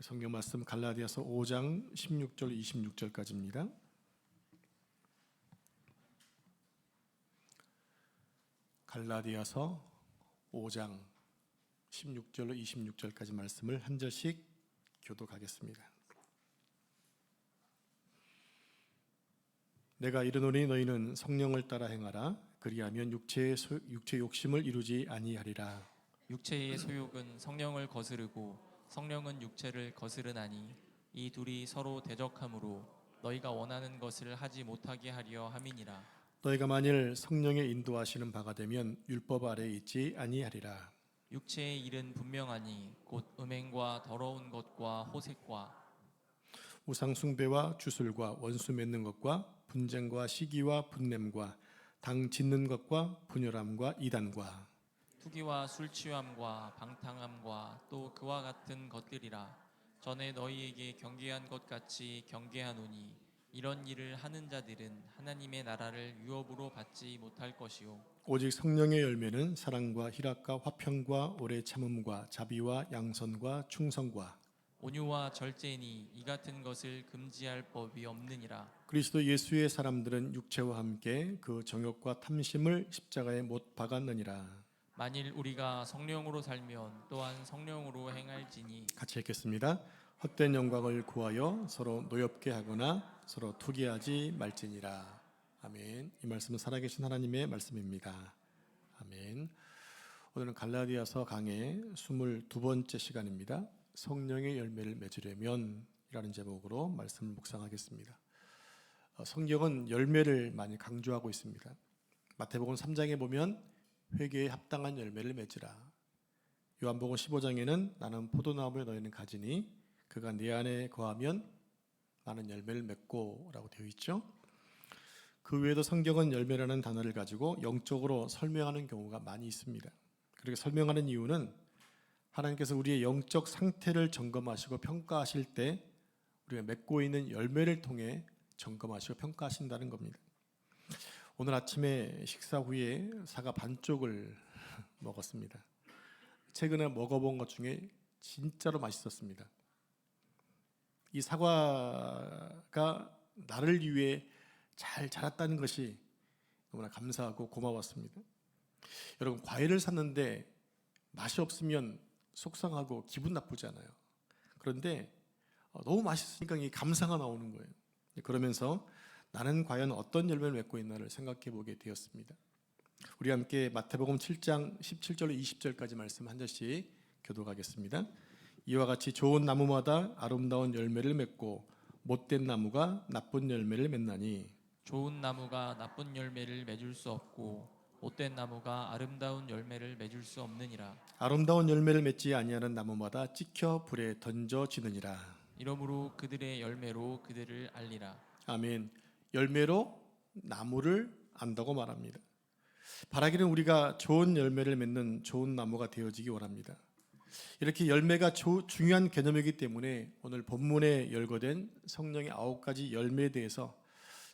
성경 말씀 갈라디아서 5장 16절 26절까지입니다. 갈라디아서 5장 16절로 26절까지 말씀을 한 절씩 교독하겠습니다. 내가 이르노니 너희는 성령을 따라 행하라. 그리하면 육체 욕심을 이루지 아니하리라. 육체의 소욕은 성령을 거스르고 성령은 육체를 거스르나니 이 둘이 서로 대적하므로 너희가 원하는 것을 하지 못하게 하려 함이니라. 너희가 만일 성령의 인도하시는 바가 되면 율법 아래에 있지 아니하리라. 육체의 일은 분명하니 곧 음행과 더러운 것과 호색과 우상 숭배와 주술과 원수 맺는 것과 분쟁과 시기와 분냄과 당 짓는 것과 분열함과 이단과 투기와 술 취함과 방탕함과 또 그와 같은 것들이라. 전에 너희에게 경계한 것 같이 경계하노니 이런 일을 하는 자들은 하나님의 나라를 유업으로 받지 못할 것이요 오직 성령의 열매는 사랑과 희락과 화평과 오래 참음과 자비와 양선과 충성과 온유와 절제니 이 같은 것을 금지할 법이 없느니라. 그리스도 예수의 사람들은 육체와 함께 그 정욕과 탐심을 십자가에 못 박았느니라. 만일 우리가 성령으로 살면 또한 성령으로 행할지니. 같이 읽겠습니다. 헛된 영광을 구하여 서로 노엽게 하거나 서로 투기하지 말지니라. 아멘. 이 말씀은 살아계신 하나님의 말씀입니다. 아멘. 오늘은 갈라디아서 강의 22번째 시간입니다. 성령의 열매를 맺으려면 이라는 제목으로 말씀을 묵상하겠습니다. 성경은 열매를 많이 강조하고 있습니다. 마태복음 3장에 보면 회개에 합당한 열매를 맺으라. 요한복음 15장에는 나는 포도나무에 너희는 가지니 그가 내 안에 거하면 많은 열매를 맺고 라고 되어 있죠. 그 외에도 성경은 열매라는 단어를 가지고 영적으로 설명하는 경우가 많이 있습니다. 그렇게 설명하는 이유는 하나님께서 우리의 영적 상태를 점검하시고 평가하실 때 우리가 맺고 있는 열매를 통해 점검하시고 평가하신다는 겁니다. 오늘 아침에 식사 후에 사과 반쪽을 먹었습니다. 최근에 먹어본 것 중에 진짜로 맛있었습니다. 이 사과가 나를 위해 잘 자랐다는 것이 너무나 감사하고 고마웠습니다. 여러분, 과일을 샀는데 맛이 없으면 속상하고 기분 나쁘잖아요. 그런데 너무 맛있으니까 이 감사가 나오는 거예요. 그러면서 나는 과연 어떤 열매를 맺고 있나를 생각해 보게 되었습니다. 우리 함께 마태복음 7장 17절로 20절까지 말씀 한 절씩 교독하겠습니다. 이와 같이 좋은 나무마다 아름다운 열매를 맺고 못된 나무가 나쁜 열매를 맺나니 좋은 나무가 나쁜 열매를 맺을 수 없고 못된 나무가 아름다운 열매를 맺을 수 없느니라. 아름다운 열매를 맺지 아니하는 나무마다 찍혀 불에 던져지느니라. 이러므로 그들의 열매로 그들을 알리라. 아멘. 열매로 나무를 안다고 말합니다. 바라기는 우리가 좋은 열매를 맺는 좋은 나무가 되어지기 원합니다. 이렇게 열매가 중요한 개념이기 때문에 오늘 본문에 열거된 성령의 9가지 열매에 대해서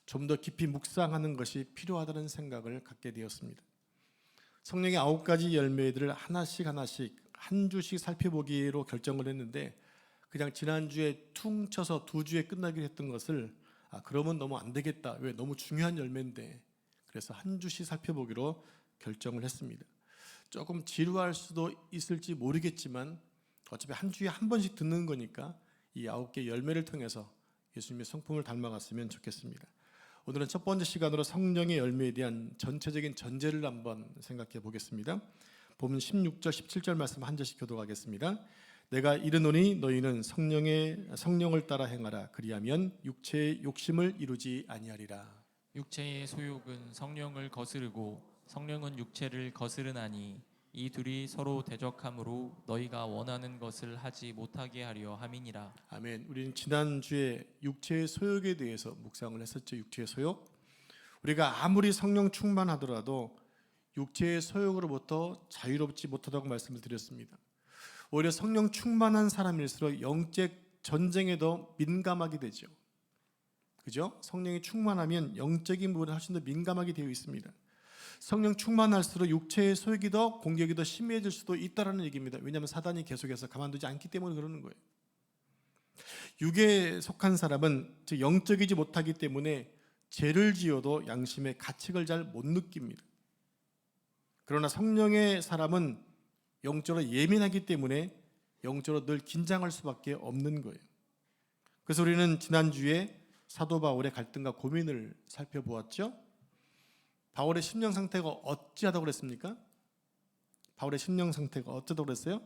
좀 더 깊이 묵상하는 것이 필요하다는 생각을 갖게 되었습니다. 성령의 9가지 열매들을 하나씩 한 주씩 살펴보기로 결정을 했는데 그냥 지난주에 퉁 쳐서 2주에 끝나기로 했던 것을 그러면 너무 안 되겠다. 왜? 너무 중요한 열매인데. 그래서 한 주씩 살펴보기로 결정을 했습니다. 조금 지루할 수도 있을지 모르겠지만 어차피 한 주에 한 번씩 듣는 거니까 이 9개 열매를 통해서 예수님의 성품을 닮아갔으면 좋겠습니다. 오늘은 첫 번째 시간으로 성령의 열매에 대한 전체적인 전제를 한번 생각해 보겠습니다. 본문 16절 17절 말씀 한 절씩 교독하겠습니다. 내가 이르노니 너희는 성령을 따라 행하라. 그리하면 육체의 욕심을 이루지 아니하리라. 육체의 소욕은 성령을 거스르고 성령은 육체를 거스르나니 이 둘이 서로 대적하므로 너희가 원하는 것을 하지 못하게 하려 함이니라. 아멘. 우리는 지난주에 육체의 소욕에 대해서 묵상을 했었죠. 육체의 소욕. 우리가 아무리 성령 충만하더라도 육체의 소욕으로부터 자유롭지 못하다고 말씀을 드렸습니다. 오히려 성령 충만한 사람일수록 영적 전쟁에 더 민감하게 되죠. 그죠? 성령이 충만하면 영적인 부분에 훨씬 더 민감하게 되어 있습니다. 성령 충만할수록 육체의 소욕이 더 공격이 더 심해질 수도 있다는 얘기입니다. 왜냐하면 사단이 계속해서 가만두지 않기 때문에 그러는 거예요. 육에 속한 사람은 즉 영적이지 못하기 때문에 죄를 지어도 양심의 가책을 잘 못 느낍니다. 그러나 성령의 사람은 영적으로 예민하기 때문에 영적으로 늘 긴장할 수밖에 없는 거예요. 그래서 우리는 지난주에 사도 바울의 갈등과 고민을 살펴보았죠. 바울의 심령 상태가 어찌하다고 그랬습니까? 바울의 심령 상태가 어쩌다고 그랬어요?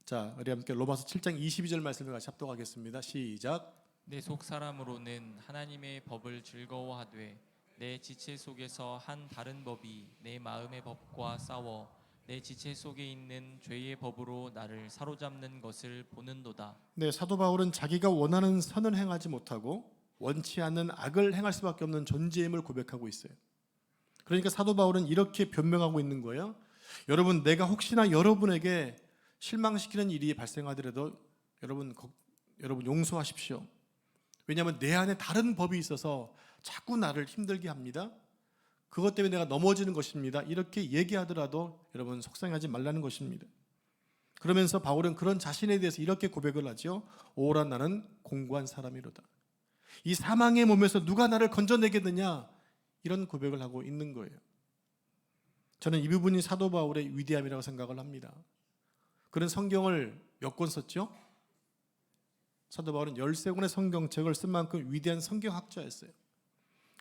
자, 우리 함께 로마서 7장 22절 말씀을 같이 합독하겠습니다. 시작. 내 속 사람으로는 하나님의 법을 즐거워하되 내 지체 속에서 한 다른 법이 내 마음의 법과 싸워 내 지체 속에 있는 죄의 법으로 나를 사로잡는 것을 보는도다. 네, 사도 바울은 자기가 원하는 선을 행하지 못하고 원치 않는 악을 행할 수밖에 없는 존재임을 고백하고 있어요. 그러니까 사도 바울은 이렇게 변명하고 있는 거예요. 여러분, 내가 혹시나 여러분에게 실망시키는 일이 발생하더라도 여러분 용서하십시오. 왜냐하면 내 안에 다른 법이 있어서 자꾸 나를 힘들게 합니다. 그것 때문에 내가 넘어지는 것입니다. 이렇게 얘기하더라도 여러분 속상하지 말라는 것입니다. 그러면서 바울은 그런 자신에 대해서 이렇게 고백을 하죠. 오라 나는 공고한 사람이로다. 이 사망의 몸에서 누가 나를 건져내겠느냐, 이런 고백을 하고 있는 거예요. 저는 이 부분이 사도 바울의 위대함이라고 생각을 합니다. 그런 성경을 몇 권 썼죠? 사도 바울은 13권의 성경책을 쓴 만큼 위대한 성경학자였어요.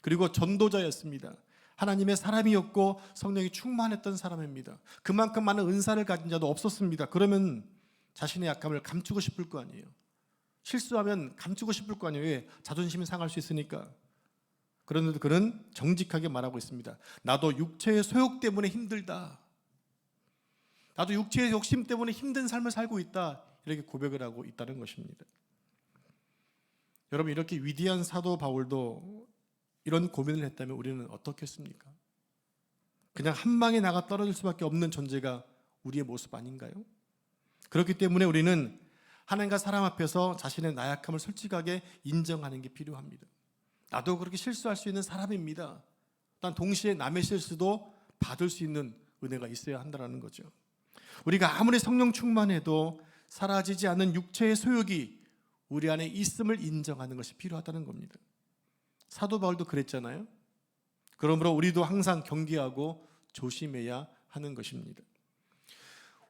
그리고 전도자였습니다. 하나님의 사람이었고 성령이 충만했던 사람입니다. 그만큼 많은 은사를 가진 자도 없었습니다. 그러면 자신의 약함을 감추고 싶을 거 아니에요. 실수하면 감추고 싶을 거 아니에요. 왜? 자존심이 상할 수 있으니까. 그런데도 그는 정직하게 말하고 있습니다. 나도 육체의 소욕 때문에 힘들다. 나도 육체의 욕심 때문에 힘든 삶을 살고 있다. 이렇게 고백을 하고 있다는 것입니다. 여러분, 이렇게 위대한 사도 바울도 이런 고민을 했다면 우리는 어떻겠습니까? 그냥 한 방에 나가 떨어질 수밖에 없는 존재가 우리의 모습 아닌가요? 그렇기 때문에 우리는 하나님과 사람 앞에서 자신의 나약함을 솔직하게 인정하는 게 필요합니다. 나도 그렇게 실수할 수 있는 사람입니다. 단 동시에 남의 실수도 받을 수 있는 은혜가 있어야 한다는 거죠. 우리가 아무리 성령 충만해도 사라지지 않는 육체의 소욕이 우리 안에 있음을 인정하는 것이 필요하다는 겁니다. 사도 바울도 그랬잖아요. 그러므로 우리도 항상 경계하고 조심해야 하는 것입니다.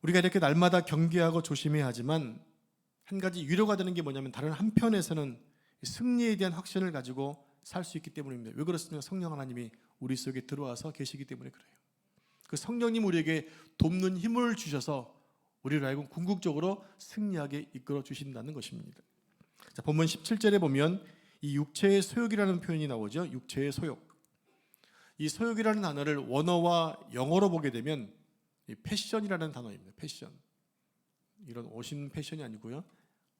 우리가 이렇게 날마다 경계하고 조심해야 하지만 한 가지 위로가 되는 게 뭐냐면 다른 한편에서는 승리에 대한 확신을 가지고 살 수 있기 때문입니다. 왜 그렇습니까? 성령 하나님이 우리 속에 들어와서 계시기 때문에 그래요. 그 성령님 우리에게 돕는 힘을 주셔서 우리를 하여금 궁극적으로 승리하게 이끌어 주신다는 것입니다. 자, 본문 17절에 보면 이 육체의 소욕이라는 표현이 나오죠. 육체의 소욕. 이 소욕이라는 단어를 원어와 영어로 보게 되면 이 패션이라는 단어입니다. 패션. 이런 옷인 패션이 아니고요.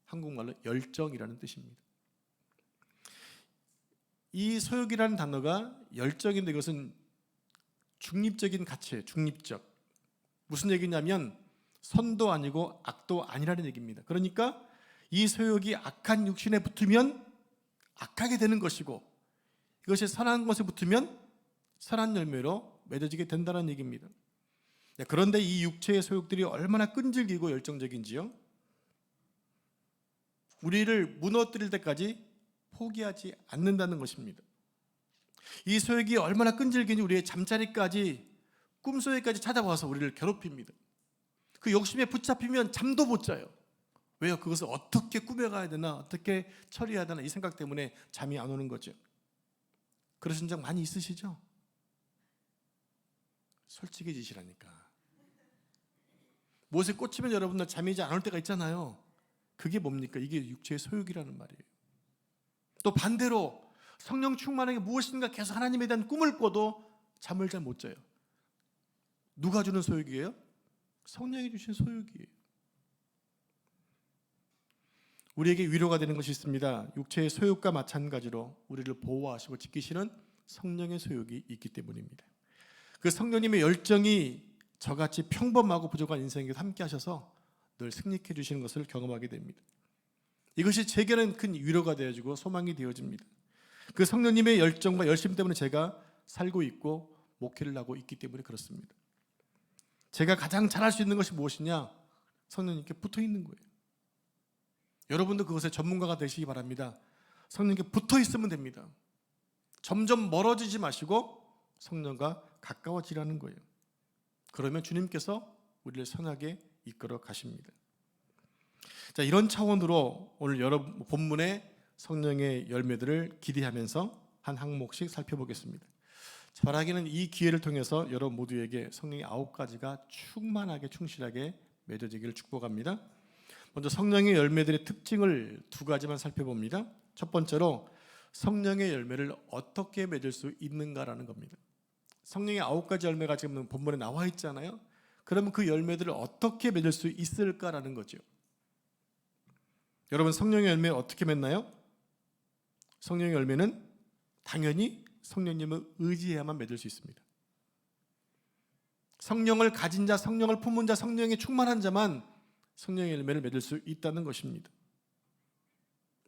한국말로 열정이라는 뜻입니다. 이 소욕이라는 단어가 열정인데 이것은 중립적인 가치예요. 중립적. 무슨 얘기냐면 선도 아니고 악도 아니라는 얘기입니다. 그러니까 이 소욕이 악한 육신에 붙으면 악하게 되는 것이고 이것이 선한 것에 붙으면 선한 열매로 맺어지게 된다는 얘기입니다. 그런데 이 육체의 소욕들이 얼마나 끈질기고 열정적인지요. 우리를 무너뜨릴 때까지 포기하지 않는다는 것입니다. 이 소욕이 얼마나 끈질긴지 우리의 잠자리까지 꿈속에까지 찾아와서 우리를 괴롭힙니다. 그 욕심에 붙잡히면 잠도 못 자요. 왜요? 그것을 어떻게 꾸며가야 되나, 어떻게 처리해야 되나 이 생각 때문에 잠이 안 오는 거죠. 그러신 적 많이 있으시죠? 솔직해지시라니까. 무엇에 꽂히면 여러분들 잠이 잘 안 올 때가 있잖아요. 그게 뭡니까? 이게 육체의 소욕이라는 말이에요. 또 반대로 성령 충만하게 무엇인가 계속 하나님에 대한 꿈을 꿔도 잠을 잘 못 자요. 누가 주는 소욕이에요? 성령이 주신 소욕이에요. 우리에게 위로가 되는 것이 있습니다. 육체의 소욕과 마찬가지로 우리를 보호하시고 지키시는 성령의 소욕이 있기 때문입니다. 그 성령님의 열정이 저같이 평범하고 부족한 인생에도 함께 하셔서 늘 승리케 해주시는 것을 경험하게 됩니다. 이것이 제게는 큰 위로가 되어지고 소망이 되어집니다. 그 성령님의 열정과 열심 때문에 제가 살고 있고 목회를 하고 있기 때문에 그렇습니다. 제가 가장 잘할 수 있는 것이 무엇이냐? 성령님께 붙어 있는 거예요. 여러분도 그것에 전문가가 되시기 바랍니다. 성령께 붙어 있으면 됩니다. 점점 멀어지지 마시고 성령과 가까워지라는 거예요. 그러면 주님께서 우리를 선하게 이끌어 가십니다. 자, 이런 차원으로 오늘 여러분 본문의 성령의 열매들을 기대하면서 한 항목씩 살펴보겠습니다. 바라기는 이 기회를 통해서 여러분 모두에게 성령의 9가지가 충만하게 충실하게 맺어지기를 축복합니다. 먼저 성령의 열매들의 특징을 2가지만 살펴봅니다. 첫 번째로 성령의 열매를 어떻게 맺을 수 있는가라는 겁니다. 성령의 9가지 열매가 지금 본문에 나와 있잖아요. 그러면 그 열매들을 어떻게 맺을 수 있을까라는 거죠. 여러분, 성령의 열매 어떻게 맺나요? 성령의 열매는 당연히 성령님을 의지해야만 맺을 수 있습니다. 성령을 가진 자, 성령을 품은 자, 성령에 충만한 자만 성령의 열매를 맺을 수 있다는 것입니다.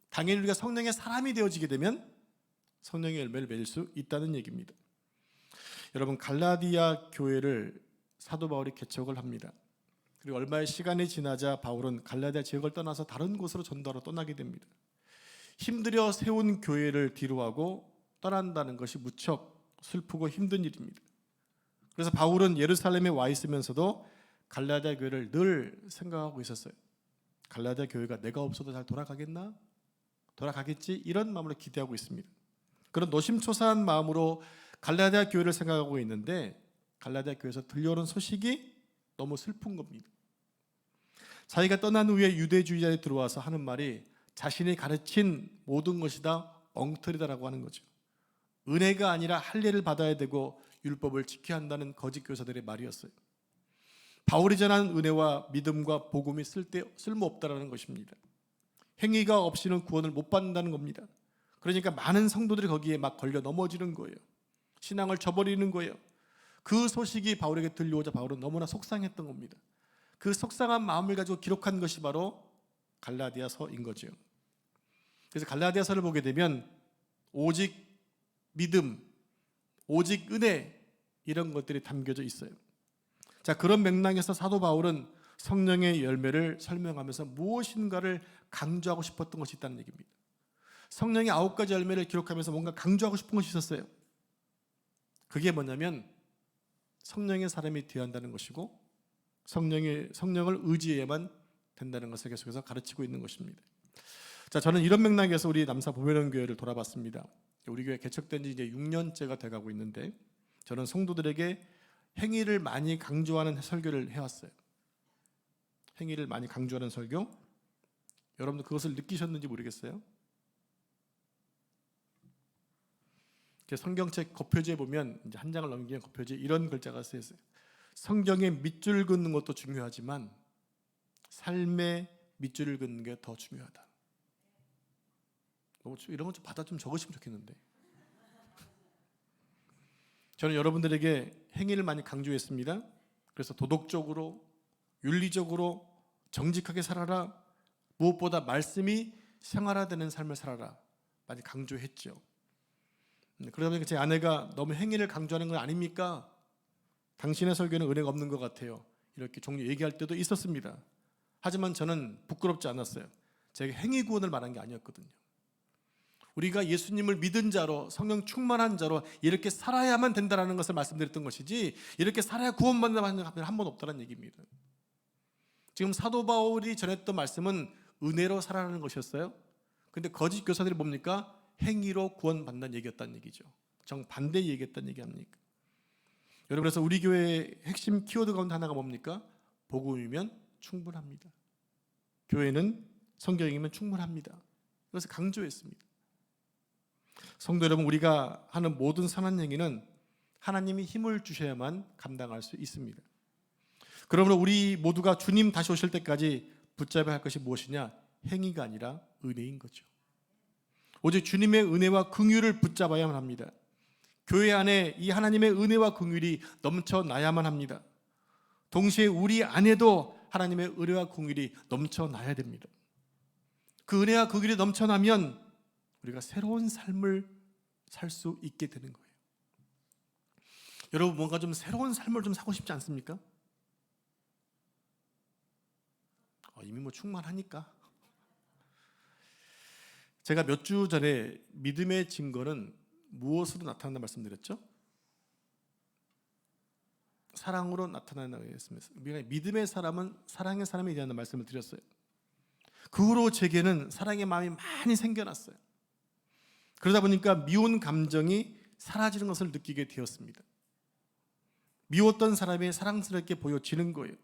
당연히 우리가 성령의 사람이 되어지게 되면 성령의 열매를 맺을 수 있다는 얘기입니다. 여러분, 갈라디아 교회를 사도 바울이 개척을 합니다. 그리고 얼마의 시간이 지나자 바울은 갈라디아 지역을 떠나서 다른 곳으로 전도하러 떠나게 됩니다. 힘들여 세운 교회를 뒤로하고 떠난다는 것이 무척 슬프고 힘든 일입니다. 그래서 바울은 예루살렘에 와 있으면서도 갈라디아 교회를 늘 생각하고 있었어요. 갈라디아 교회가 내가 없어도 잘 돌아가겠나? 돌아가겠지? 이런 마음으로 기대하고 있습니다. 그런 노심초사한 마음으로 갈라디아 교회를 생각하고 있는데 갈라디아 교회에서 들려오는 소식이 너무 슬픈 겁니다. 자기가 떠난 후에 유대주의자에 들어와서 하는 말이 자신이 가르친 모든 것이 다 엉터리다라고 하는 거죠. 은혜가 아니라 할례를 받아야 되고 율법을 지켜야 한다는 거짓 교사들의 말이었어요. 바울이 전한 은혜와 믿음과 복음이 쓸모없다라는 것입니다. 행위가 없이는 구원을 못 받는다는 겁니다. 그러니까 많은 성도들이 거기에 막 걸려 넘어지는 거예요. 신앙을 저버리는 거예요. 그 소식이 바울에게 들려오자 바울은 너무나 속상했던 겁니다. 그 속상한 마음을 가지고 기록한 것이 바로 갈라디아서인 거죠. 그래서 갈라디아서를 보게 되면 오직 믿음, 오직 은혜 이런 것들이 담겨져 있어요. 자, 그런 맥락에서 사도 바울은 성령의 열매를 설명하면서 무엇인가를 강조하고 싶었던 것이 있다는 얘기입니다. 성령의 9가지 열매를 기록하면서 뭔가 강조하고 싶은 것이 있었어요. 그게 뭐냐면 성령의 사람이 되어야 한다는 것이고 성령을 의지해야만 된다는 것을 계속해서 가르치고 있는 것입니다. 자, 저는 이런 맥락에서 우리 남사 보배론 교회를 돌아봤습니다. 우리 교회 개척된 지 이제 6년째가 돼가고 있는데 저는 성도들에게 행위를 많이 강조하는 설교를 해왔어요. 행위를 많이 강조하는 설교. 여러분들 그것을 느끼셨는지 모르겠어요. 성경책 겉표지에 보면 이제 한 장을 넘기면 겉표지에 이런 글자가 쓰여 있어요. 성경에 밑줄 긋는 것도 중요하지만 삶에 밑줄을 긋는 게 더 중요하다. 이런 것 좀 받아 좀 적으시면 좋겠는데. 저는 여러분들에게 행위를 많이 강조했습니다. 그래서 도덕적으로, 윤리적으로 정직하게 살아라. 무엇보다 말씀이 생활화되는 삶을 살아라. 많이 강조했죠. 그러다 보니까 제 아내가 너무 행위를 강조하는 건 아닙니까? 당신의 설교는 은혜가 없는 것 같아요. 이렇게 종류 얘기할 때도 있었습니다. 하지만 저는 부끄럽지 않았어요. 제가 행위 구원을 말한 게 아니었거든요. 우리가 예수님을 믿은 자로 성령 충만한 자로 이렇게 살아야만 된다는 것을 말씀드렸던 것이지 이렇게 살아야 구원받는다는 한 번 없다는 얘기입니다. 지금 사도 바울이 전했던 말씀은 은혜로 살아가는 것이었어요. 근데 거짓 교사들이 뭡니까? 행위로 구원받는다는 얘기였다는 얘기죠. 정반대 얘기했다는 얘기 아닙니까? 여러분, 그래서 우리 교회의 핵심 키워드 가운데 하나가 뭡니까? 복음이면 충분합니다. 교회는 성경이면 충분합니다. 그래서 강조했습니다. 성도 여러분, 우리가 하는 모든 선한 행위는 하나님이 힘을 주셔야만 감당할 수 있습니다. 그러므로 우리 모두가 주님 다시 오실 때까지 붙잡아야 할 것이 무엇이냐? 행위가 아니라 은혜인 거죠. 오직 주님의 은혜와 긍휼을 붙잡아야만 합니다. 교회 안에 이 하나님의 은혜와 긍휼이 넘쳐나야만 합니다. 동시에 우리 안에도 하나님의 은혜와 긍휼이 넘쳐나야 됩니다. 그 은혜와 긍휼이 넘쳐나면 우리가 새로운 삶을 살 수 있게 되는 거예요. 여러분, 뭔가 좀 새로운 삶을 좀 사고 싶지 않습니까? 이미 뭐 충만하니까. 제가 몇 주 전에 믿음의 증거는 무엇으로 나타난다 말씀드렸죠? 사랑으로 나타난다고 했습니다. 믿음의 사람은 사랑의 사람에 대한 말씀을 드렸어요. 그 후로 제게는 사랑의 마음이 많이 생겨났어요. 그러다 보니까 미운 감정이 사라지는 것을 느끼게 되었습니다. 미웠던 사람이 사랑스럽게 보여지는 거예요.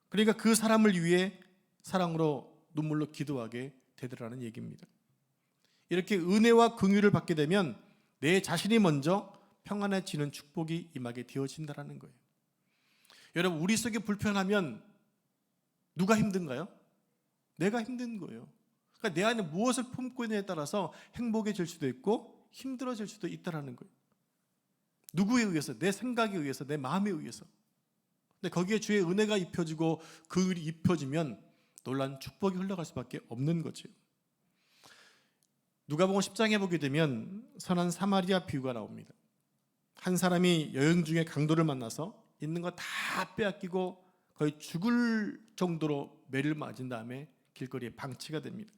그러니까 그 사람을 위해 사랑으로 눈물로 기도하게 되더라는 얘기입니다. 이렇게 은혜와 긍휼을 받게 되면 내 자신이 먼저 평안해지는 축복이 임하게 되어진다는 거예요. 여러분, 우리 속에 불편하면 누가 힘든가요? 내가 힘든 거예요. 그러니까 내 안에 무엇을 품고 있느냐에 따라서 행복해질 수도 있고 힘들어질 수도 있다는 거예요. 누구에 의해서? 내 생각에 의해서, 내 마음에 의해서. 근데 거기에 주의 은혜가 입혀지고 긍휼이 입혀지면 놀라운 축복이 흘러갈 수밖에 없는 거죠. 누가복음 10장에 보게 되면 선한 사마리아 비유가 나옵니다. 한 사람이 여행 중에 강도를 만나서 있는 거 다 빼앗기고 거의 죽을 정도로 매를 맞은 다음에 길거리에 방치가 됩니다.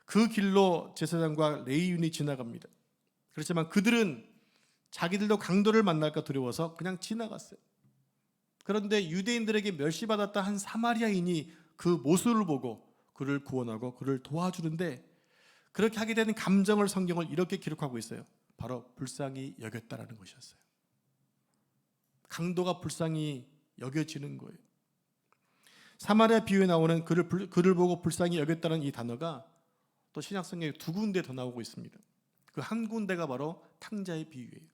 그 길로 제사장과 레위인이 지나갑니다. 그렇지만 그들은 자기들도 강도를 만날까 두려워서 그냥 지나갔어요. 그런데 유대인들에게 멸시받았다 한 사마리아인이 그 모습을 보고 그를 구원하고 그를 도와주는데, 그렇게 하게 되는 감정을 성경을 이렇게 기록하고 있어요. 바로 불쌍히 여겼다라는 것이었어요. 강도가 불쌍히 여겨지는 거예요. 사마리아 비유에 나오는 그를 보고 불쌍히 여겼다는 이 단어가 또 신약성경에 두 군데 더 나오고 있습니다. 그 한 군데가 바로 탕자의 비유예요.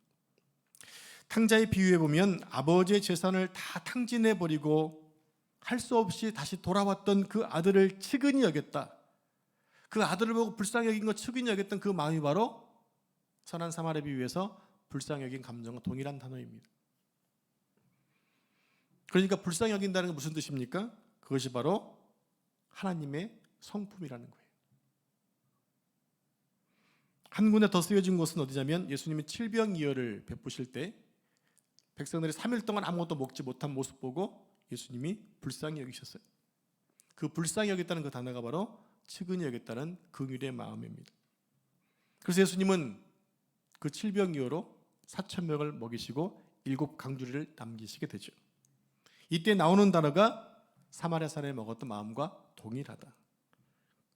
탕자의 비유에 보면 아버지의 재산을 다 탕진해 버리고 할 수 없이 다시 돌아왔던 그 아들을 측은히 여겼다. 그 아들을 보고 불쌍히 여긴 것, 측은히 여겼던 그 마음이 바로 선한 사마리아 비유에서 불쌍히 여긴 감정과 동일한 단어입니다. 그러니까 불쌍히 여긴다는 게 무슨 뜻입니까? 그것이 바로 하나님의 성품이라는 거예요. 한 군데 더 쓰여진 곳은 어디냐면 예수님이 칠병이어를 베푸실 때 백성들이 3일 동안 아무것도 먹지 못한 모습 보고 예수님이 불쌍히 여기셨어요. 그 불쌍히 여겼다는 그 단어가 바로 측은히 여겼다는 긍휼의 마음입니다. 그래서 예수님은 그 칠병이어로 4,000명을 먹이시고 7강주리를 남기시게 되죠. 이때 나오는 단어가 사마리아 사람이 먹었던 마음과 동일하다.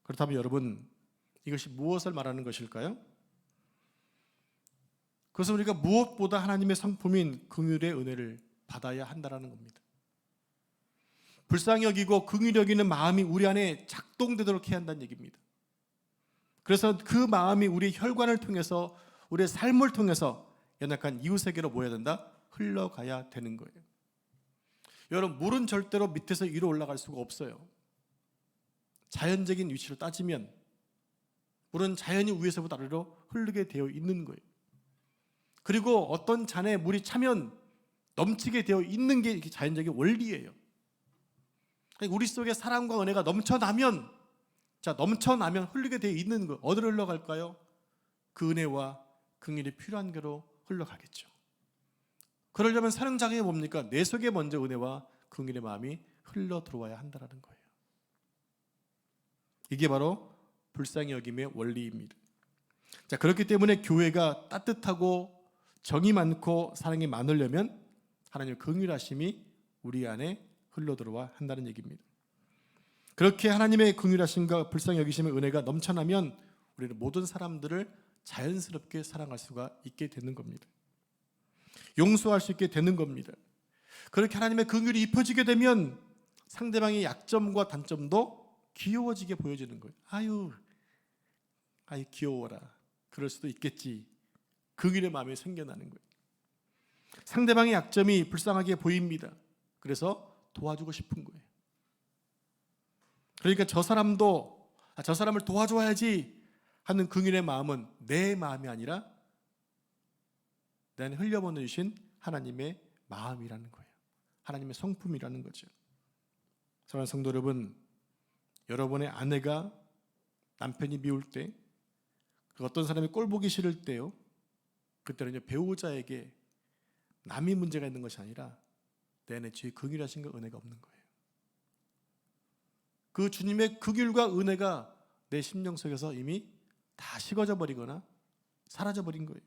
그렇다면 여러분, 이것이 무엇을 말하는 것일까요? 그것은 우리가 무엇보다 하나님의 성품인 긍휼의 은혜를 받아야 한다는 겁니다. 불쌍히 여기고 긍휼히 여기는 마음이 우리 안에 작동되도록 해야 한다는 얘기입니다. 그래서 그 마음이 우리 혈관을 통해서, 우리의 삶을 통해서 연약한 이웃에게로 모여야 된다, 흘러가야 되는 거예요. 여러분, 물은 절대로 밑에서 위로 올라갈 수가 없어요. 자연적인 위치로 따지면 물은 자연히 위에서부터 아래로 흐르게 되어 있는 거예요. 그리고 어떤 잔에 물이 차면 넘치게 되어 있는 게 자연적인 원리예요. 우리 속에 사랑과 은혜가 넘쳐나면 흐르게 되어 있는 거예요. 어디로 흘러갈까요? 그 은혜와 긍휼이 필요한 게로 흘러가겠죠. 그러려면 사는 장애가 뭡니까? 내 속에 먼저 은혜와 긍휼의 마음이 흘러 들어와야 한다는 거예요. 이게 바로 불쌍히 여김의 원리입니다. 자, 그렇기 때문에 교회가 따뜻하고 정이 많고 사랑이 많으려면 하나님의 긍휼하심이 우리 안에 흘러 들어와 한다는 얘기입니다. 그렇게 하나님의 긍휼하심과 불쌍히 여기심의 은혜가 넘쳐나면 우리는 모든 사람들을 자연스럽게 사랑할 수가 있게 되는 겁니다. 용서할 수 있게 되는 겁니다. 그렇게 하나님의 긍휼이 입혀지게 되면 상대방의 약점과 단점도 귀여워지게 보여지는 거예요. 아유 귀여워라. 그럴 수도 있겠지. 긍휼의 마음이 생겨나는 거예요. 상대방의 약점이 불쌍하게 보입니다. 그래서 도와주고 싶은 거예요. 그러니까 저 사람을 도와줘야지 하는 긍휼의 마음은 내 마음이 아니라 내 안에 흘려보내주신 하나님의 마음이라는 거예요. 하나님의 성품이라는 거죠. 사랑하는 성도 여러분, 여러분의 아내가 남편이 미울 때, 어떤 사람이 꼴 보기 싫을 때요, 그때는 배우자에게 남이 문제가 있는 것이 아니라 내 안에 주의 긍휼하신 그 은혜가 없는 거예요. 그 주님의 긍휼과 은혜가 내 심령 속에서 이미 다 식어져 버리거나 사라져 버린 거예요.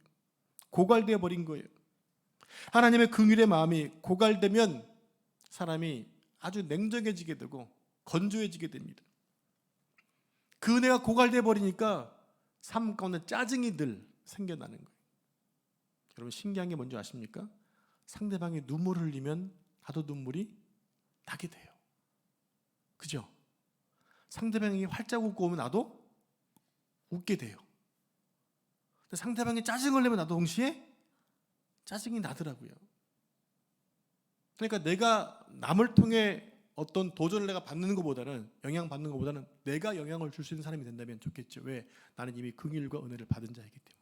고갈되어 버린 거예요. 하나님의 긍휼의 마음이 고갈되면 사람이 아주 냉정해지게 되고 건조해지게 됩니다. 그 은혜가 고갈되어 버리니까 삶 가운데 짜증이 늘 생겨나는 거예요. 여러분 신기한 게 뭔지 아십니까? 상대방이 눈물을 흘리면 나도 눈물이 나게 돼요. 그죠? 상대방이 활짝 웃고 오면 나도 웃게 돼요. 근데 상대방이 짜증을 내면 나도 동시에 짜증이 나더라고요. 그러니까 내가 남을 통해 어떤 도전을 내가 받는 것보다는 영향받는 것보다는 내가 영향을 줄 수 있는 사람이 된다면 좋겠죠. 왜? 나는 이미 긍휼과 은혜를 받은 자이기 때문에.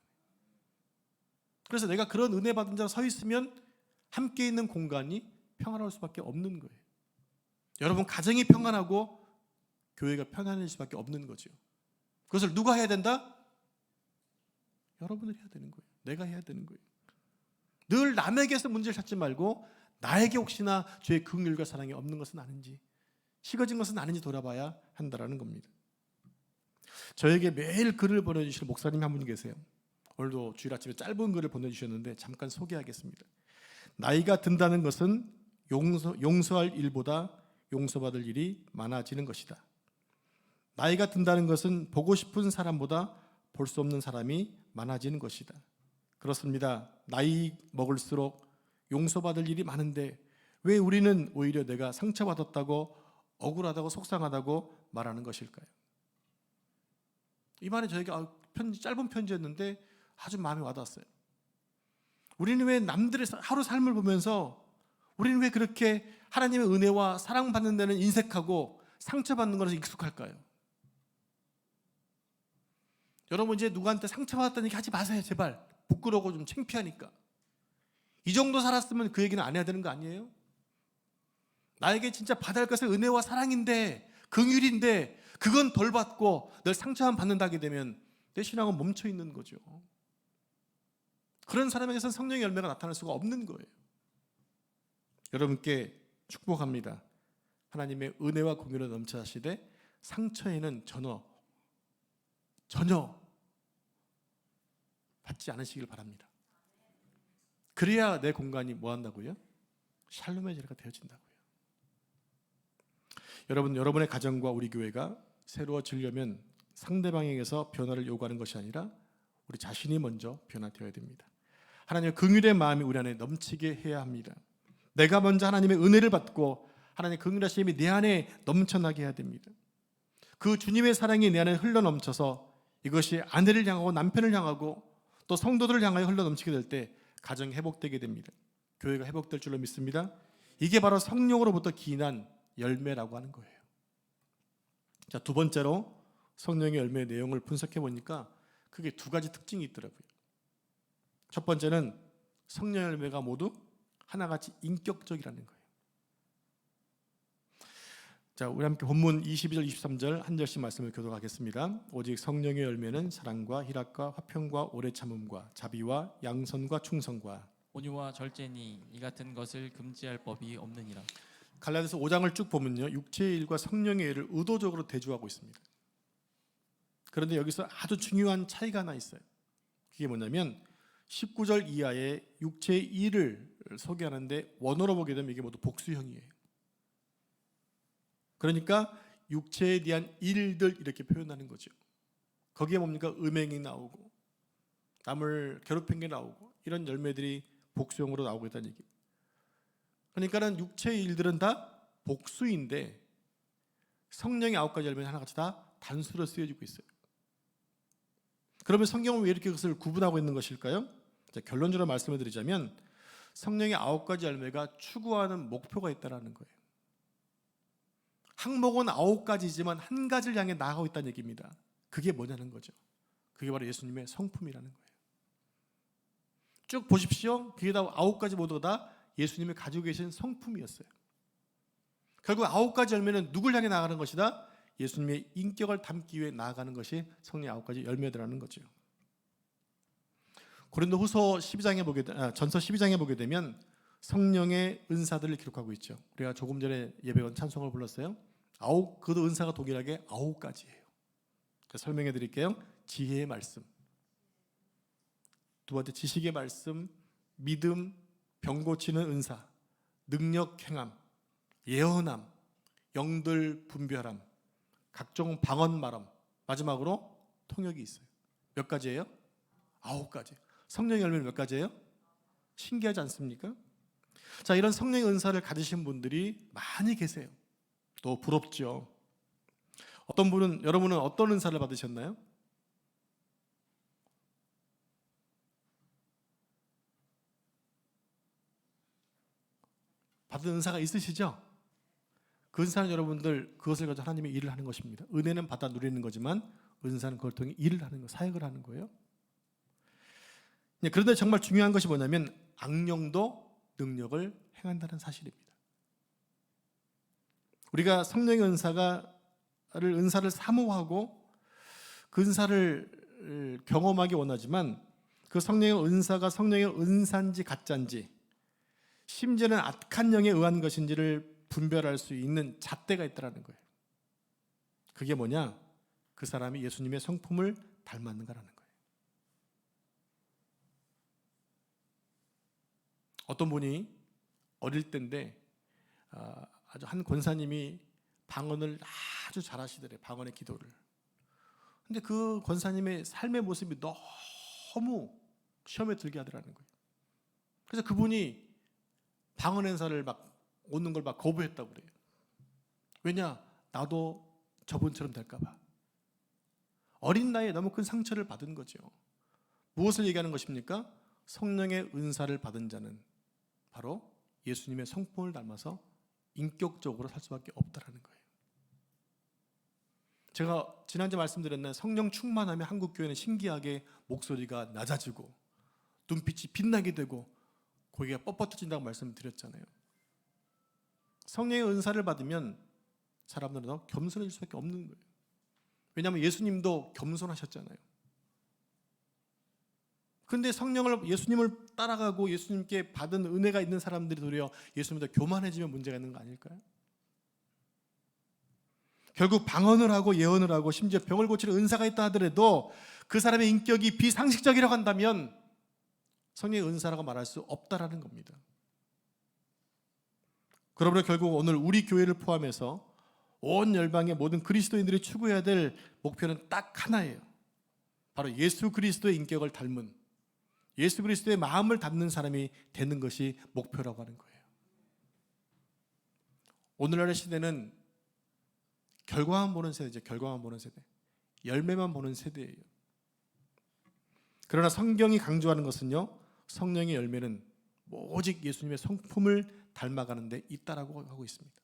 그래서 내가 그런 은혜 받은 자로 서 있으면 함께 있는 공간이 평안할 수밖에 없는 거예요. 여러분 가정이 평안하고 교회가 평안할 수밖에 없는 거죠. 그것을 누가 해야 된다? 여러분이 해야 되는 거예요. 내가 해야 되는 거예요. 늘 남에게서 문제를 찾지 말고 나에게 혹시나 주의 긍휼과 사랑이 없는 것은 아닌지, 식어진 것은 아닌지 돌아봐야 한다라는 겁니다. 저에게 매일 글을 보내주시는 목사님이 한 분이 계세요. 오늘도 주일 아침에 짧은 글을 보내주셨는데 잠깐 소개하겠습니다. 나이가 든다는 것은 용서할 일보다 용서받을 일이 많아지는 것이다. 나이가 든다는 것은 보고 싶은 사람보다 볼 수 없는 사람이 많아지는 것이다. 그렇습니다. 나이 먹을수록 용서받을 일이 많은데 왜 우리는 오히려 내가 상처받았다고 억울하다고 속상하다고 말하는 것일까요? 이 말에 저에게 짧은 편지였는데 아주 마음에 와닿았어요. 우리는 왜 남들의 하루 삶을 보면서 우리는 왜 그렇게 하나님의 은혜와 사랑받는 데는 인색하고 상처받는 것에 익숙할까요? 여러분 이제 누구한테 상처받았다는 얘기 하지 마세요. 제발. 부끄러워 좀 창피하니까. 이 정도 살았으면 그 얘기는 안 해야 되는 거 아니에요? 나에게 진짜 받아야 할 것은 은혜와 사랑인데 긍휼인데 그건 덜 받고 늘 상처만 받는다게 되면 내 신앙은 멈춰 있는 거죠. 그런 사람에게서는 성령의 열매가 나타날 수가 없는 거예요. 여러분께 축복합니다. 하나님의 은혜와 긍휼로 넘쳐나시되 상처에는 전혀 받지 않으시길 바랍니다. 그래야 내 공간이 뭐 한다고요? 샬롬의 자리가 되어진다고요. 여러분의 가정과 우리 교회가 새로워지려면 상대방에게서 변화를 요구하는 것이 아니라 우리 자신이 먼저 변화되어야 됩니다. 하나님의 긍휼의 마음이 우리 안에 넘치게 해야 합니다. 내가 먼저 하나님의 은혜를 받고 하나님의 긍휼하심이 내 안에 넘쳐나게 해야 됩니다. 그 주님의 사랑이 내 안에 흘러넘쳐서 이것이 아내를 향하고 남편을 향하고 또 성도들을 향하여 흘러넘치게 될 때 가정이 회복되게 됩니다. 교회가 회복될 줄로 믿습니다. 이게 바로 성령으로부터 기인한 열매라고 하는 거예요. 자, 두 번째로 성령의 열매의 내용을 분석해 보니까 그게 두 가지 특징이 있더라고요. 첫 번째는 성령 열매가 모두 하나같이 인격적이라는 거예요. 자, 우리 함께 본문 22절 23절 한 절씩 말씀을 교독하겠습니다. 오직 성령의 열매는 사랑과 희락과 화평과 오래 참음과 자비와 양선과 충성과 온유와 절제니 이 같은 것을 금지할 법이 없느니라. 갈라디아서 5장을 쭉 보면요, 육체의 일과 성령의 일을 의도적으로 대조하고 있습니다. 그런데 여기서 아주 중요한 차이가 하나 있어요. 그게 뭐냐면 19절 이하의 육체의 일을 소개하는데 원어로 보게 되면 이게 모두 복수형이에요. 그러니까 육체에 대한 일들 이렇게 표현하는 거죠. 거기에 뭡니까? 음행이 나오고 남을 괴롭힌 게 나오고 이런 열매들이 복수형으로 나오고 있다는 얘기예요. 그러니까는 육체의 일들은 다 복수인데 성령의 9가지 열매는 하나같이 다 단수로 쓰여지고 있어요. 그러면 성경은 왜 이렇게 그것을 구분하고 있는 것일까요? 자, 결론적으로 말씀을 드리자면 성령의 9가지 열매가 추구하는 목표가 있다는 거예요. 항목은 9가지지만 한 가지를 향해 나아가고 있다는 얘기입니다. 그게 뭐냐는 거죠. 그게 바로 예수님의 성품이라는 거예요. 쭉 보십시오. 그게 다 9가지 모두가 다 예수님이 가지고 계신 성품이었어요. 결국 9가지 열매는 누굴 향해 나아가는 것이다? 예수님의 인격을 담기 위해 나아가는 것이 성령의 9가지 열매들라는 거죠. 고린도후서 12장에 전서 12장에 보게 되면 성령의 은사들을 기록하고 있죠. 우리가 조금 전에 예배원 찬송을 불렀어요. 그도 은사가 동일하게 9가지예요. 설명해 드릴게요. 지혜의 말씀, 두 번째 지식의 말씀, 믿음, 병 고치는 은사, 능력 행함, 예언함, 영들 분별함, 각종 방언 말함, 마지막으로 통역이 있어요. 몇 가지예요? 9가지. 성령의 열매는 몇 가지예요? 신기하지 않습니까? 자, 이런 성령의 은사를 가지신 분들이 많이 계세요. 또 부럽죠. 여러분은 어떤 은사를 받으셨나요? 받은 은사가 있으시죠? 그 은사는 여러분들 그것을 가지고 하나님의 일을 하는 것입니다. 은혜는 받아 누리는 거지만 은사는 그걸 통해 일을 하는 거, 사역을 하는 거예요. 그런데 정말 중요한 것이 뭐냐면 악령도 능력을 행한다는 사실입니다. 우리가 성령의 은사를 사모하고 그 은사를 경험하기 원하지만 그 성령의 은사가 성령의 은사인지 가짜인지, 심지어는 악한 영에 의한 것인지를 분별할 수 있는 잣대가 있다는 거예요. 그게 뭐냐? 그 사람이 예수님의 성품을 닮았는가라는 거예요. 어떤 분이 어릴 때인데 아주 한 권사님이 방언을 아주 잘하시더래요. 방언의 기도를. 근데 그 권사님의 삶의 모습이 너무 시험에 들게 하더라는 거예요. 그래서 그분이 방언 행사를 오는 걸 거부했다고 그래요. 왜냐? 나도 저분처럼 될까봐. 어린 나이에 너무 큰 상처를 받은 거죠. 무엇을 얘기하는 것입니까? 성령의 은사를 받은 자는 바로 예수님의 성품을 닮아서 인격적으로 살 수밖에 없다라는 거예요. 제가 지난주에 말씀드렸나요? 성령 충만하면 한국 교회는 신기하게 목소리가 낮아지고 눈빛이 빛나게 되고 고개가 뻣뻣해진다고 말씀드렸잖아요. 성령의 은사를 받으면 사람들은 더 겸손해질 수밖에 없는 거예요. 왜냐하면 예수님도 겸손하셨잖아요. 근데 예수님을 따라가고 예수님께 받은 은혜가 있는 사람들이 도리어 예수님보다 교만해지면 문제가 있는 거 아닐까요? 결국 방언을 하고 예언을 하고 심지어 병을 고치는 은사가 있다 하더라도 그 사람의 인격이 비상식적이라고 한다면 성령의 은사라고 말할 수 없다라는 겁니다. 그러므로 결국 오늘 우리 교회를 포함해서 온 열방의 모든 그리스도인들이 추구해야 될 목표는 딱 하나예요. 바로 예수 그리스도의 인격을 닮은, 예수 그리스도의 마음을 담는 사람이 되는 것이 목표라고 하는 거예요. 오늘날의 시대는 결과만 보는 세대죠. 결과만 보는 세대. 열매만 보는 세대예요. 그러나 성경이 강조하는 것은요, 성령의 열매는 오직 예수님의 성품을 닮아가는 데 있다라고 하고 있습니다.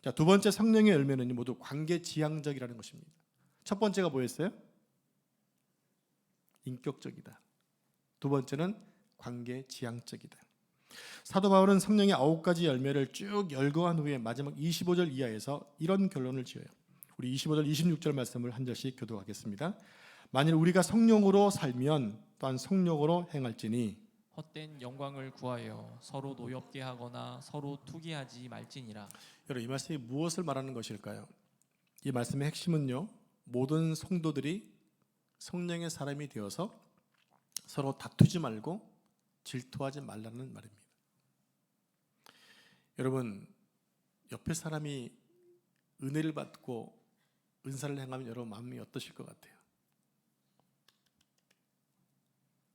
자, 두 번째 성령의 열매는 모두 관계지향적이라는 것입니다. 첫 번째가 뭐였어요? 인격적이다. 두 번째는 관계지향적이다. 사도 바울은 성령의 9가지 열매를 쭉 열거한 후에 마지막 25절 이하에서 이런 결론을 지어요. 우리 25절 26절 말씀을 한 절씩 교독하겠습니다. 만일 우리가 성령으로 살면 또한 성령으로 행할지니 헛된 영광을 구하여 서로 노엽게 하거나 서로 투기하지 말지니라. 여러분, 이 말씀이 무엇을 말하는 것일까요? 이 말씀의 핵심은요, 모든 성도들이 성령의 사람이 되어서 서로 다투지 말고 질투하지 말라는 말입니다. 여러분, 옆에 사람이 은혜를 받고 은사를 행하면 여러분 마음이 어떠실 것 같아요?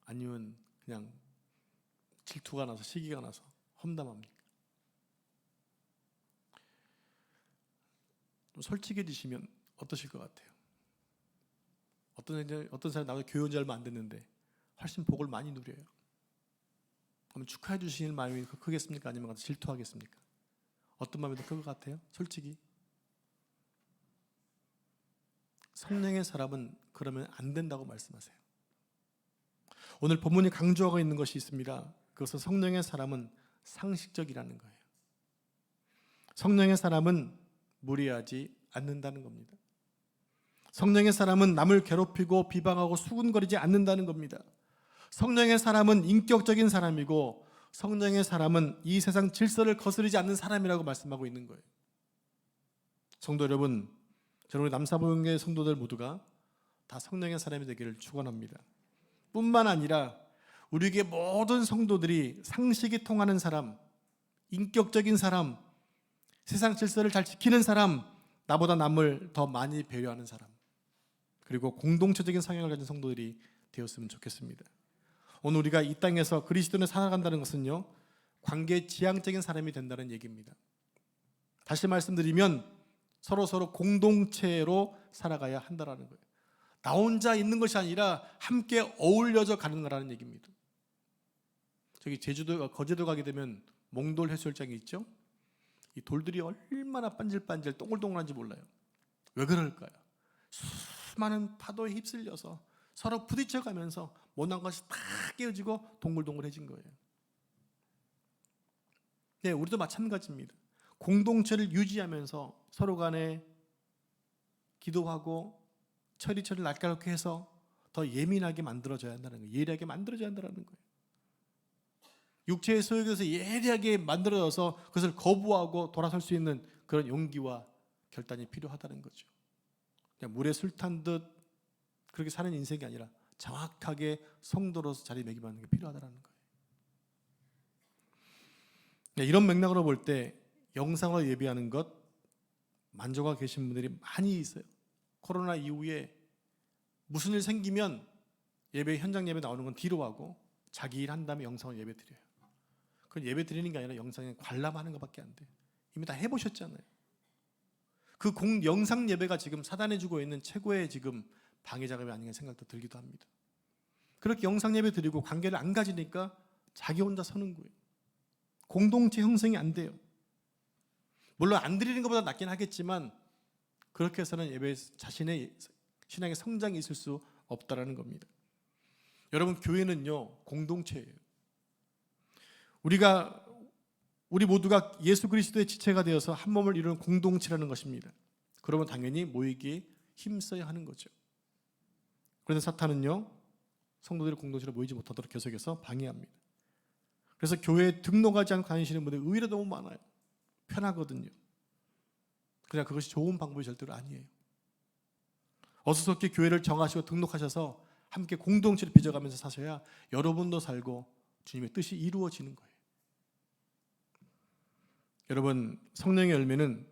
아니면 그냥 질투가 나서 시기가 나서 험담합니까? 좀 솔직해지시면 어떠실 것 같아요? 어떤 사람이 나도 교회 온 지 얼마 안 됐는데 훨씬 복을 많이 누려요. 그럼 축하해 주시는 마음이 더 크겠습니까? 아니면 질투하겠습니까? 어떤 마음이 더 큰 것 같아요? 솔직히 성령의 사람은 그러면 안 된다고 말씀하세요. 오늘 본문이 강조하고 있는 것이 있습니다. 그것은 성령의 사람은 상식적이라는 거예요. 성령의 사람은 무리하지 않는다는 겁니다. 성령의 사람은 남을 괴롭히고 비방하고 수군거리지 않는다는 겁니다. 성령의 사람은 인격적인 사람이고 성령의 사람은 이 세상 질서를 거스르지 않는 사람이라고 말씀하고 있는 거예요. 성도 여러분, 저는 우리 남사보형의 성도들 모두가 다 성령의 사람이 되기를 축원합니다. 뿐만 아니라 우리에게 모든 성도들이 상식이 통하는 사람, 인격적인 사람, 세상 질서를 잘 지키는 사람, 나보다 남을 더 많이 배려하는 사람, 그리고 공동체적인 성향을 가진 성도들이 되었으면 좋겠습니다. 오늘 우리가 이 땅에서 그리스도인을 살아간다는 것은요, 관계 지향적인 사람이 된다는 얘기입니다. 다시 말씀드리면 서로 공동체로 살아가야 한다는 거예요. 나 혼자 있는 것이 아니라 함께 어울려져 가는 거라는 얘기입니다. 저기 제주도, 거제도 가게 되면 몽돌 해수욕장이 있죠. 이 돌들이 얼마나 반질반질 동글동글한지 몰라요. 왜 그럴까요? 수많은 파도에 휩쓸려서 서로 부딪혀가면서 못난 것이 다 깨어지고 동글동글해진 거예요. 네, 우리도 마찬가지입니다. 공동체를 유지하면서 서로 간에 기도하고 처리처리 날카롭게 해서 더 예민하게 만들어져야 한다는 거예요. 예리하게 만들어져야 한다는 거예요. 육체의 소욕에서 예리하게 만들어져서 그것을 거부하고 돌아설 수 있는 그런 용기와 결단이 필요하다는 거죠. 그냥 물에 술 탄 듯 그렇게 사는 인생이 아니라 정확하게 성도로서 자리매김하는 게 필요하다는 거예요. 이런 맥락으로 볼 때 영상으로 예배하는 것 만족하고 계신 분들이 많이 있어요. 코로나 이후에 무슨 일 생기면 예배, 현장 예배 나오는 건 뒤로 하고 자기 일 한 다음에 영상을 예배 드려요. 그건 예배 드리는 게 아니라 영상에 관람하는 것밖에 안 돼요. 이미 다 해보셨잖아요. 그 영상 예배가 지금 사단에 주고 있는 최고의 지금 방해 작업이 아닌가 생각도 들기도 합니다. 그렇게 영상 예배 드리고 관계를 안 가지니까 자기 혼자 서는 거예요. 공동체 형성이 안 돼요. 물론 안 드리는 것보다 낫긴 하겠지만 그렇게 해서는 예배 자신의 신앙의 성장이 있을 수 없다라는 겁니다. 여러분, 교회는요 공동체예요. 우리 모두가 예수 그리스도의 지체가 되어서 한 몸을 이루는 공동체라는 것입니다. 그러면 당연히 모이기에 힘써야 하는 거죠. 그런데 사탄은요 성도들이 공동체로 모이지 못하도록 계속해서 방해합니다. 그래서 교회에 등록하지 않고 다니시는 분들이 의외로 너무 많아요. 편하거든요. 그냥 그것이 좋은 방법이 절대로 아니에요. 어수선하게 교회를 정하시고 등록하셔서 함께 공동체를 빚어가면서 사셔야 여러분도 살고 주님의 뜻이 이루어지는 거예요. 여러분, 성령의 열매는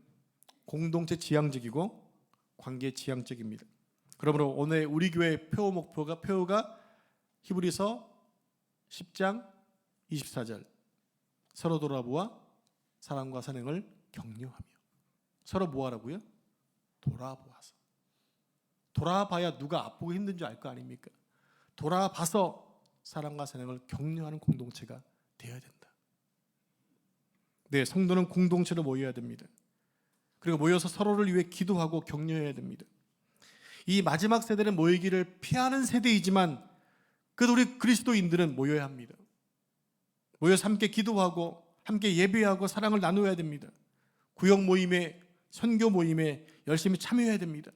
공동체 지향적이고 관계 지향적입니다. 그러므로 오늘 우리 교회의 표가 히브리서 10장 24절 서로 돌아보아 사랑과 선행을 격려하며. 서로 뭐하라고요? 돌아보아서. 돌아봐야 누가 아프고 힘든 줄 알 거 아닙니까? 돌아봐서 사랑과 선행을 격려하는 공동체가 되어야 된다. 네, 성도는 공동체로 모여야 됩니다. 그리고 모여서 서로를 위해 기도하고 격려해야 됩니다. 이 마지막 세대는 모이기를 피하는 세대이지만 그래도 우리 그리스도인들은 모여야 합니다. 모여서 함께 기도하고 함께 예배하고 사랑을 나누어야 됩니다. 구역 모임에, 선교 모임에 열심히 참여해야 됩니다.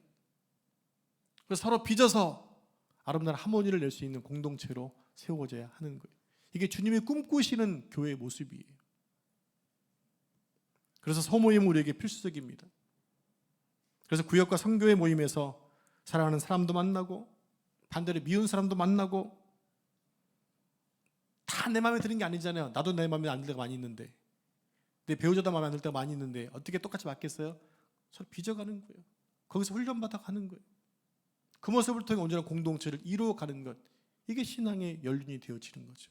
그래서 서로 빚어서 아름다운 하모니를 낼 수 있는 공동체로 세워져야 하는 거예요. 이게 주님이 꿈꾸시는 교회의 모습이에요. 그래서 소모임은 우리에게 필수적입니다. 그래서 구역과 선교회 모임에서 사랑하는 사람도 만나고 반대로 미운 사람도 만나고 다 내 마음에 드는 게 아니잖아요. 나도 내 마음에 안 들 때가 많이 있는데 내 배우자도 마음에 안 들 때가 많이 있는데 어떻게 똑같이 맞겠어요? 서로 빚어가는 거예요. 거기서 훈련받아 가는 거예요. 그 모습을 통해 온전한 공동체를 이루어가는 것, 이게 신앙의 연륜이 되어지는 거죠.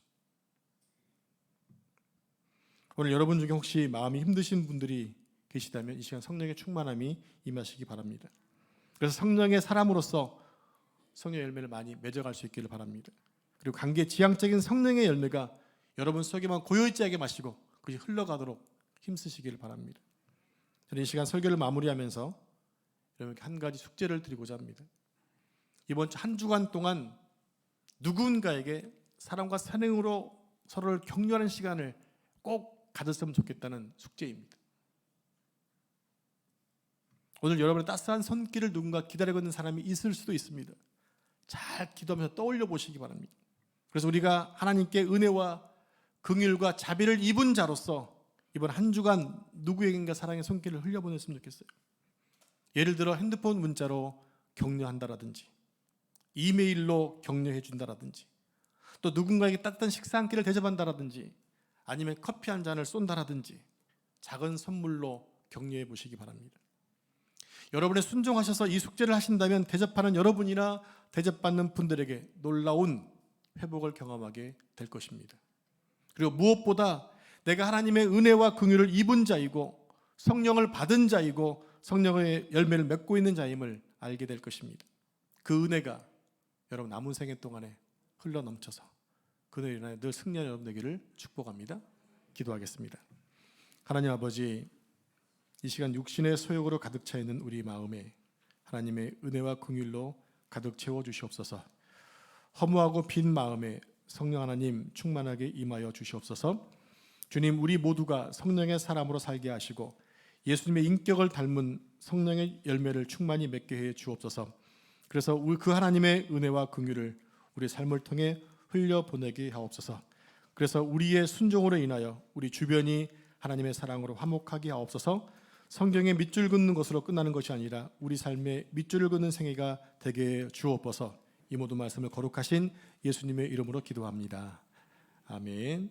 오늘 여러분 중에 혹시 마음이 힘드신 분들이 계시다면 이 시간 성령의 충만함이 임하시기 바랍니다. 그래서 성령의 사람으로서 성령의 열매를 많이 맺어갈 수 있기를 바랍니다. 그리고 관계 지향적인 성령의 열매가 여러분 속에만 고요있지하게 마시고 그것이 흘러가도록 힘쓰시기를 바랍니다. 저는 이 시간 설교를 마무리하면서 여러분께 한 가지 숙제를 드리고자 합니다. 이번 주 한 주간 동안 누군가에게 사랑과 선행으로 서로를 격려하는 시간을 꼭 가졌으면 좋겠다는 숙제입니다. 오늘 여러분의 따스한 손길을 누군가 기다리고 있는 사람이 있을 수도 있습니다. 잘 기도하면서 떠올려 보시기 바랍니다. 그래서 우리가 하나님께 은혜와 긍휼과 자비를 입은 자로서 이번 한 주간 누구에겐가 사랑의 손길을 흘려보냈으면 좋겠어요. 예를 들어 핸드폰 문자로 격려한다라든지, 이메일로 격려해 준다라든지, 또 누군가에게 따뜻한 식사 한 끼를 대접한다라든지, 아니면 커피 한 잔을 쏜다라든지 작은 선물로 격려해 보시기 바랍니다. 여러분의 순종하셔서 이 숙제를 하신다면 대접하는 여러분이나 대접받는 분들에게 놀라운 회복을 경험하게 될 것입니다. 그리고 무엇보다 내가 하나님의 은혜와 긍휼을 입은 자이고 성령을 받은 자이고 성령의 열매를 맺고 있는 자임을 알게 될 것입니다. 그 은혜가 여러분 남은 생애 동안에 흘러 넘쳐서 그 은혜로 인하여 늘 승리하는 여러분 되기를 축복합니다. 기도하겠습니다. 하나님 아버지, 이 시간 육신의 소욕으로 가득 차 있는 우리 마음에 하나님의 은혜와 긍휼로 가득 채워 주시옵소서. 허무하고 빈 마음에 성령 하나님 충만하게 임하여 주시옵소서. 주님, 우리 모두가 성령의 사람으로 살게 하시고 예수님의 인격을 닮은 성령의 열매를 충만히 맺게 해 주옵소서. 그래서 그 하나님의 은혜와 긍휼을 우리 삶을 통해 흘려보내게 하옵소서. 그래서 우리의 순종으로 인하여 우리 주변이 하나님의 사랑으로 화목하게 하옵소서. 성경의 밑줄 긋는 것으로 끝나는 것이 아니라 우리 삶의 밑줄을 긋는 생애가 되게 주옵소서. 이 모든 말씀을 거룩하신 예수님의 이름으로 기도합니다. 아멘.